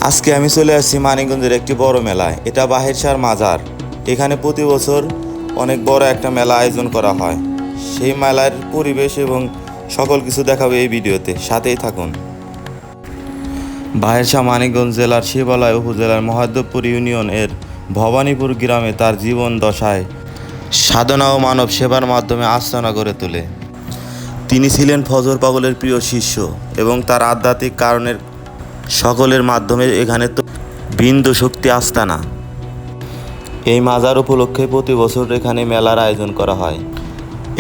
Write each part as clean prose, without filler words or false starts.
আজকে আমি চলে আসছি মানিকগঞ্জের একটি বড় মেলায়। এটা বাহেরশার মাজার। এখানে প্রতি বছর অনেক বড় একটা মেলা আয়োজন করা হয়। সেই মেলার পরিবেশ এবং সকল কিছু দেখাবো এই ভিডিওতে, সাথেই থাকুন। বাহেরশা মানিকগঞ্জ জেলার শিবালয় উপজেলার মহাদেবপুর ইউনিয়ন এর ভবানীপুর গ্রামে তার জীবন দশায় সাধনা ও মানব সেবার মাধ্যমে আস্তানা গড়ে তোলে। তিনি ছিলেন ফজর পাগলের প্রিয় শিষ্য এবং তার আধ্যাত্মিক কারণের সকলের মাধ্যমে এখানে তো বিন্দু শক্তি আস্তানা। এই মাজার উপলক্ষে প্রতি বছর এখানে মেলার আয়োজন করা হয়।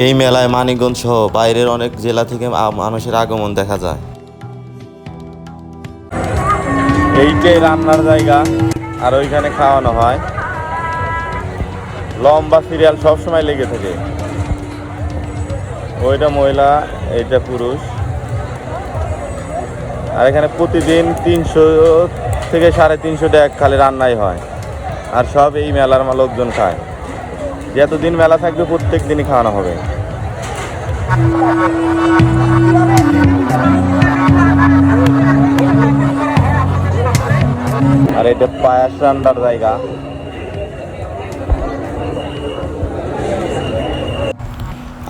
এই মেলায় মানিকগঞ্জ সহ বাইরের অনেক জেলা থেকে মানুষের আগমন দেখা যায়। এইটাই রান্নার জায়গা, আর ওইখানে খাওয়ানো হয়। লম্বা সিরিয়াল সবসময় লেগে থাকে। ওইটা মহিলা, এইটা পুরুষ। আর এখানে প্রতিদিন 300 থেকে 350 টাকা খালি রান্নাই হয়। আর সব এই মেলার লোকজন খায়। যতদিন মেলা থাকবে প্রত্যেক দিনই খাওয়ানো হবে। আর এটা পায়াস রান্নার জায়গা।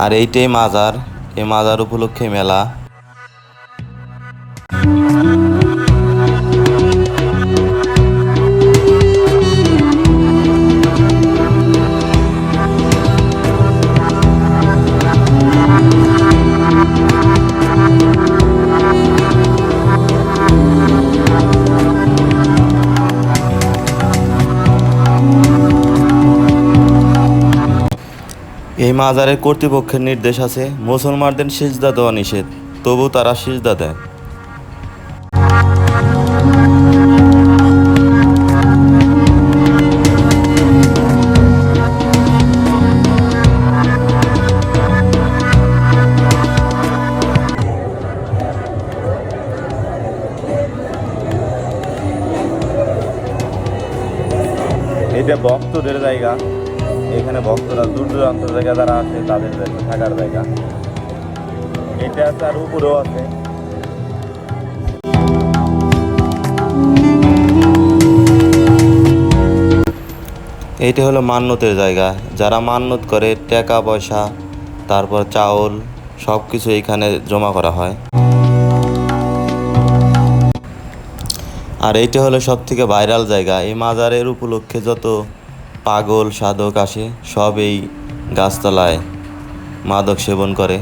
আর এইটাই মাজার। এই মাজার উপলক্ষে মেলা। এই মাজারের কর্তৃপক্ষের নির্দেশ আছে মুসলমানদের সিজদা দেওয়া নিষেধ, তবু তারা সিজদা দেয়। এটা ভক্তদের জায়গা। এখানে ভক্তরা দূর দূরান্ত জায়গা যারা আছে তাদের থাকার জায়গা। এটা আছে, আর উপরেও আছে। এইটা হলো মান্যতের জায়গা। যারা মান্যত করে টাকা পয়সা, তারপর চাউল, সব কিছু এইখানে জমা করা হয়। আর এইটা হলো সব থেকে ভাইরাল জায়গা। এই মাজারের উপলক্ষে যত পাগল সাধক আসে সব এই গাছতলায় মাদক সেবন করে।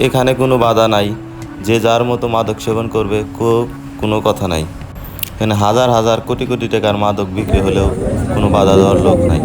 এখানে কোনো বাধা নাই, যে যার মতো মাদক সেবন করবে, কোনো কথা নাই। এখানে হাজার হাজার কোটি কোটি টাকার মাদক বিক্রি হলেও কোনো বাধা দেওয়ার লোক নাই।